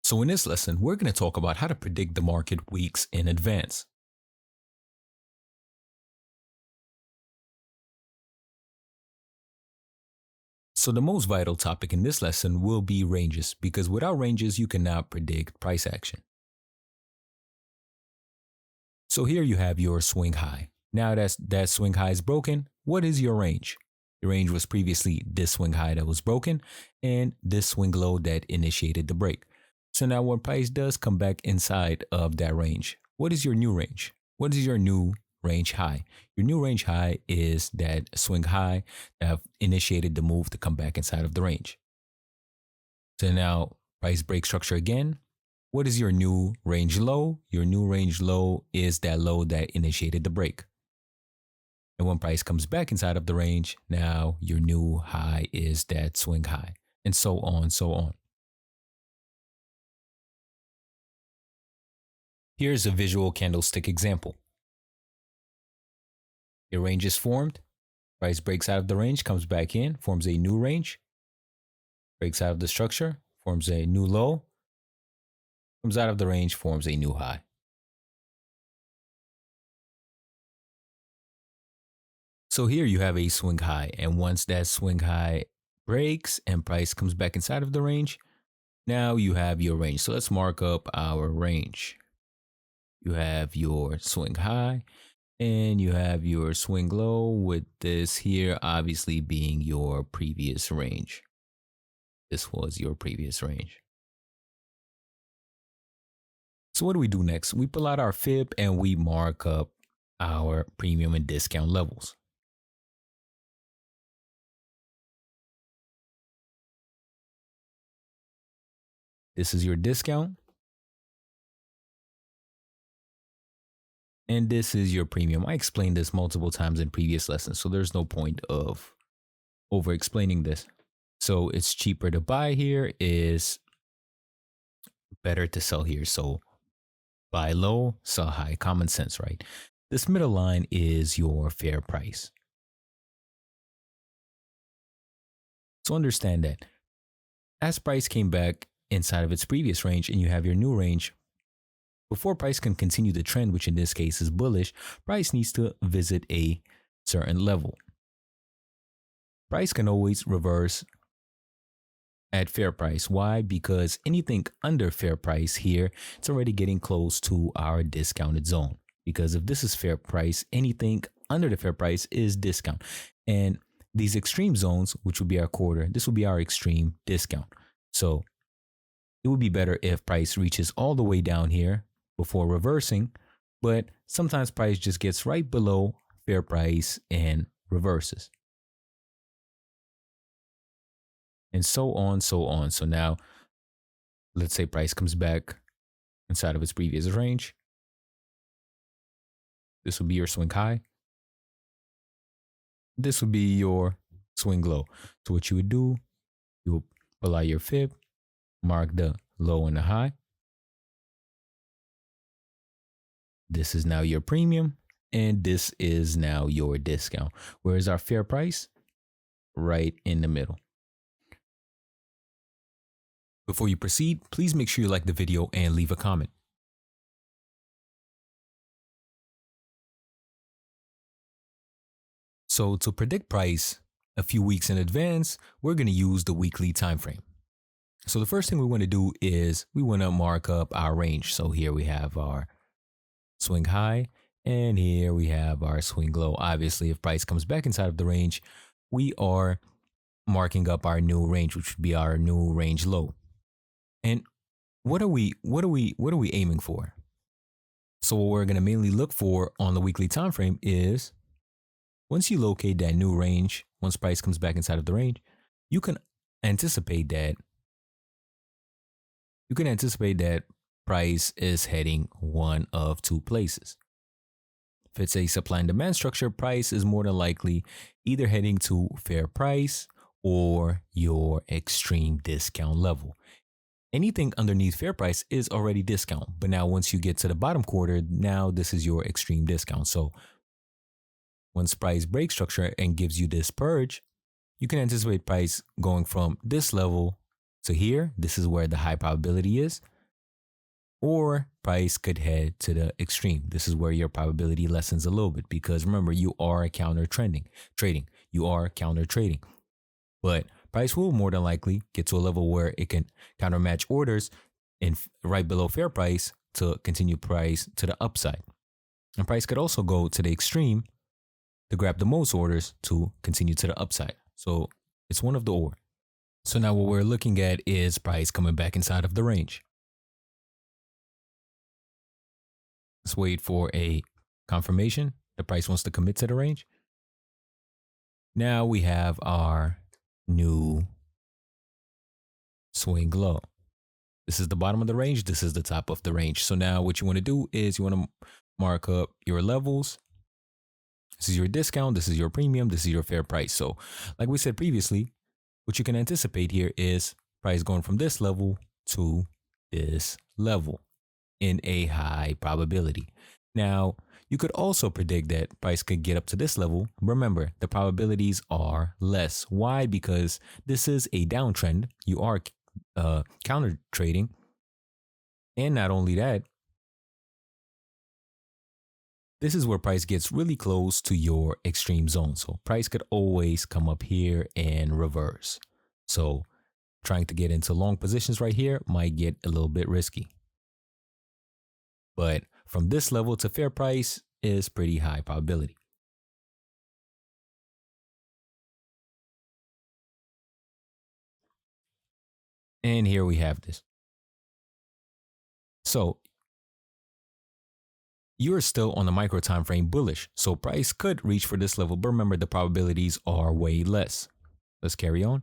So in this lesson, we're going to talk about how to predict the market weeks in advance. So the most vital topic in this lesson will be ranges, because without ranges, you cannot predict price action. So here you have your swing high. Now that swing high is broken, what is your range? Your range was previously this swing high that was broken and this swing low that initiated the break. So now when price does come back inside of that range, what is your new range? What is your new range high? Your new range high is that swing high that initiated the move to come back inside of the range. So now price break structure again. What is your new range low? Your new range low is that low that initiated the break. And when price comes back inside of the range, now your new high is that swing high, and so on, so on. Here's a visual candlestick example. Your range is formed. Price breaks out of the range, comes back in, forms a new range, breaks out of the structure, forms a new low, comes out of the range, forms a new high. So here you have a swing high, and once that swing high breaks and price comes back inside of the range, now you have your range. So let's mark up our range. You have your swing high and you have your swing low, with this here obviously being your previous range. This was your previous range. So what do we do next? We pull out our fib and we mark up our premium and discount levels. This is your discount. And this is your premium. I explained this multiple times in previous lessons, so there's no point of over explaining this. So it's cheaper to buy here, is better to sell here. So buy low, sell high, common sense, right? This middle line is your fair price. So understand that as price came back inside of its previous range and you have your new range, before price can continue the trend, which in this case is bullish, price needs to visit a certain level. Price can always reverse at fair price. Why? Because anything under fair price here, it's already getting close to our discounted zone. Because if this is fair price, anything under the fair price is discount. And these extreme zones, which would be our quarter, this will be our extreme discount. So it would be better if price reaches all the way down here before reversing, but sometimes price just gets right below fair price and reverses. And so on, so on. So now, let's say price comes back inside of its previous range. This will be your swing high. This would be your swing low. So what you would do, you will pull out your fib, mark the low and the high. This is now your premium, and this is now your discount. Whereas our fair price, right in the middle. Before you proceed, please make sure you like the video and leave a comment. So to predict price a few weeks in advance, we're going to use the weekly time frame. So the first thing we want to do is we want to mark up our range. So here we have our swing high, and here we have our swing low. Obviously, if price comes back inside of the range, we are marking up our new range, which would be our new range low. And what are we aiming for? So what we're going to mainly look for on the weekly time frame is once you locate that new range, once price comes back inside of the range, you can anticipate that price is heading one of two places. If it's a supply and demand structure, price is more than likely either heading to fair price or your extreme discount level. Anything underneath fair price is already discount. But now once you get to the bottom quarter, now this is your extreme discount. So once price breaks structure and gives you this purge, you can anticipate price going from this level to here. This is where the high probability is. or price could head to the extreme. This is where your probability lessens a little bit because remember, you are trading. You are counter trading. But price will more than likely get to a level where it can counter match orders in right below fair price to continue price to the upside. And price could also go to the extreme to grab the most orders to continue to the upside. So it's one of the or. So now what we're looking at is price coming back inside of the range. Let's wait for a confirmation. The price wants to commit to the range. Now we have our new swing low. This is the bottom of the range. This is the top of the range. So now what you want to do is you want to mark up your levels. This is your discount. This is your premium. This is your fair price. So like we said previously, what you can anticipate here is price going from this level to this level in a high probability. Now, you could also predict that price could get up to this level. Remember, the probabilities are less. Why? Because this is a downtrend. You are counter trading. And not only that, this is where price gets really close to your extreme zone. So price could always come up here and reverse. So trying to get into long positions right here might get a little bit risky. But from this level to fair price is pretty high probability. And here we have this. So you're still on the micro time frame bullish. So price could reach for this level, but remember the probabilities are way less. Let's carry on.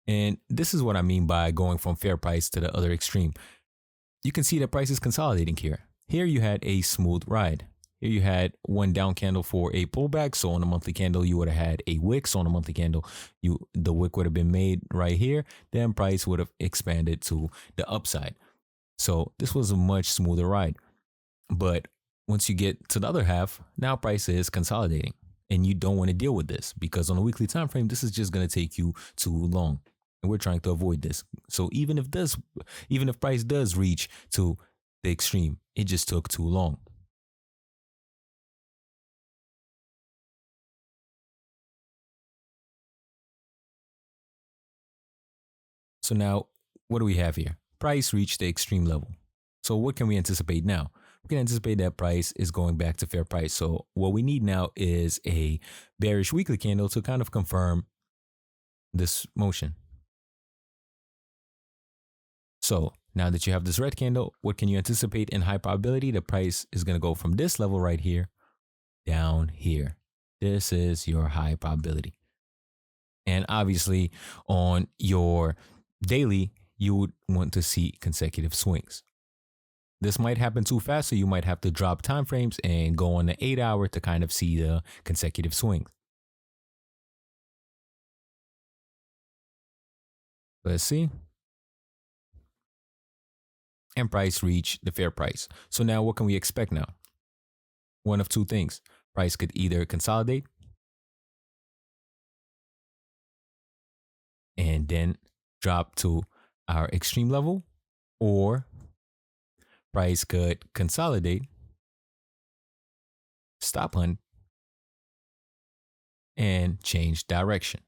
And this is what I mean by going from fair price to the other extreme. You can see that price is consolidating here. Here you had a smooth ride. Here you had one down candle for a pullback. So on a monthly candle, you would have had a wicks. On a monthly candle, the wick would have been made right here. Then price would have expanded to the upside. So this was a much smoother ride. But once you get to the other half, now price is consolidating. And you don't want to deal with this because on a weekly time frame, this is just going to take you too long. And we're trying to avoid this. So even if price does reach to the extreme, it just took too long. So now what do we have here? Price reached the extreme level. So what can we anticipate now? We can anticipate that price is going back to fair price. So what we need now is a bearish weekly candle to kind of confirm this motion. So now that you have this red candle, what can you anticipate in high probability? The price is going to go from this level right here down here. This is your high probability. And obviously on your daily, you would want to see consecutive swings. This might happen too fast, so you might have to drop time frames and go on the 8-hour to kind of see the consecutive swings. Let's see. And price reached the fair price. So now what can we expect now? One of two things. Price could either consolidate and then drop to our extreme level, or price could consolidate, stop hunt, and change direction.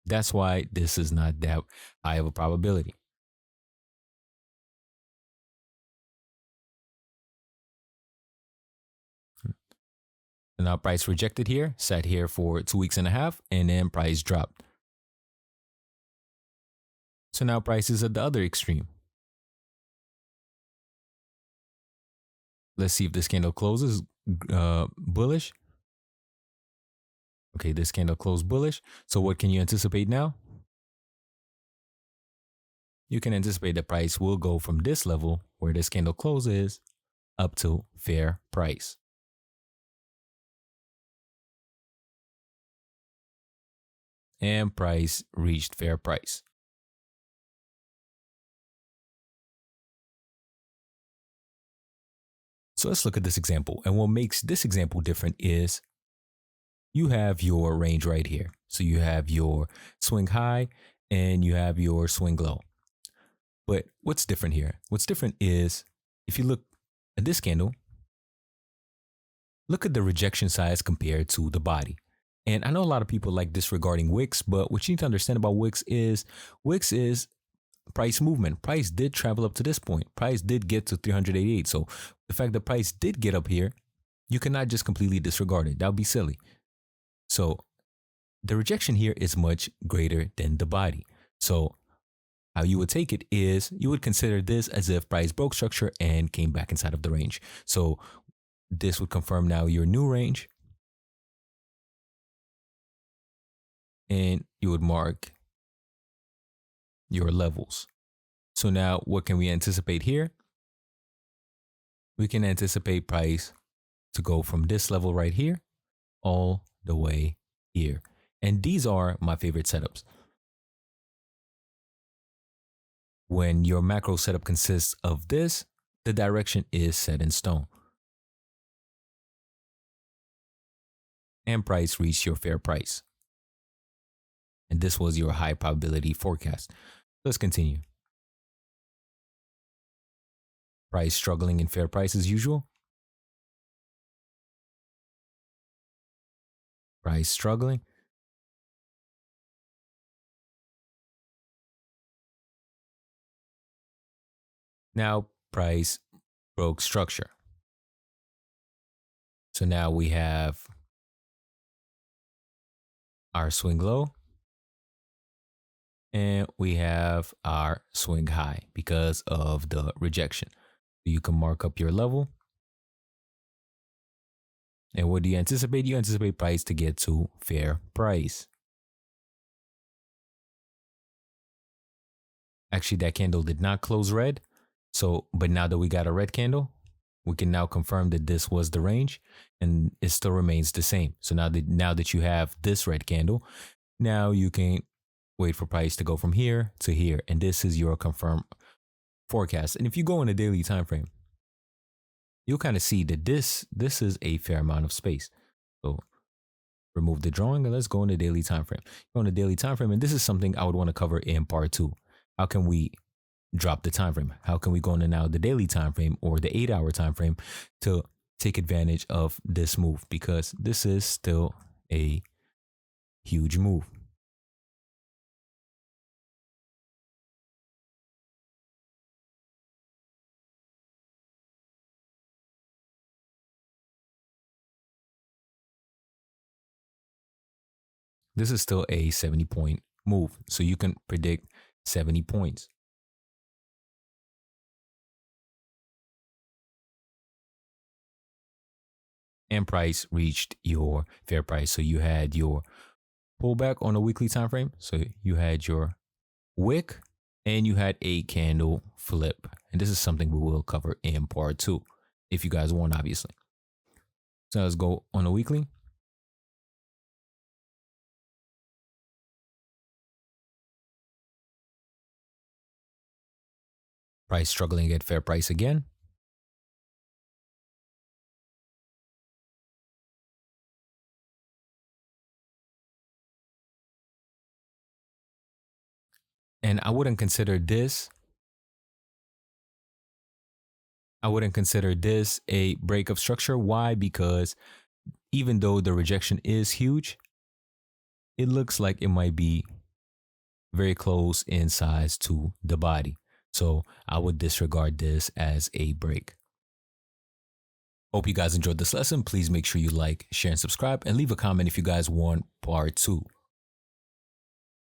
That's why this is not that high of a probability. And now price rejected here, sat here for 2.5 weeks, and then price dropped. So now price is at the other extreme. Let's see if this candle closes bullish. Okay, this candle closed bullish. So what can you anticipate now? You can anticipate the price will go from this level where this candle closes up to fair price. And price reached fair price. So let's look at this example. And what makes this example different is you have your range right here. So you have your swing high and you have your swing low. But what's different here? What's different is if you look at this candle, look at the rejection size compared to the body. And I know a lot of people like disregarding wicks, but what you need to understand about wicks is price movement. Price did travel up to this point. Price did get to 388. So the fact that price did get up here, you cannot just completely disregard it. That would be silly. So the rejection here is much greater than the body. So how you would take it is you would consider this as if price broke structure and came back inside of the range. So this would confirm now your new range. And you would mark your levels. So now what can we anticipate here? We can anticipate price to go from this level right here all the way here. And these are my favorite setups. When your macro setup consists of this, the direction is set in stone. And price reached your fair price. And this was your high probability forecast. Let's continue. Price struggling in fair price as usual. Price struggling. Now price broke structure. So now we have our swing low. And we have our swing high because of the rejection. You can mark up your level. And what do you anticipate? You anticipate price to get to fair price. Actually, that candle did not close red. So, but now that we got a red candle, we can now confirm that this was the range and it still remains the same. So now that you have this red candle, now you can wait for price to go from here to here. And this is your confirmed forecast. And if you go on a daily time frame, you'll kind of see that this is a fair amount of space. So remove the drawing and let's go on the daily time frame. Go on the daily time frame, and this is something I would want to cover in part 2. How can we drop the time frame? How can we go into now the daily time frame or the 8-hour time frame to take advantage of this move? Because this is still a huge move. This is still a 70-point move. So you can predict 70 points. And price reached your fair price. So you had your pullback on a weekly time frame. So you had your wick and you had a candle flip. And this is something we will cover in part 2 if you guys want, obviously. So let's go on a weekly. Price struggling at fair price again. And I wouldn't consider this a break of structure. Why? Because even though the rejection is huge, it looks like it might be very close in size to the body. So I would disregard this as a break. Hope you guys enjoyed this lesson. Please make sure you like, share, and subscribe, and leave a comment if you guys want part 2.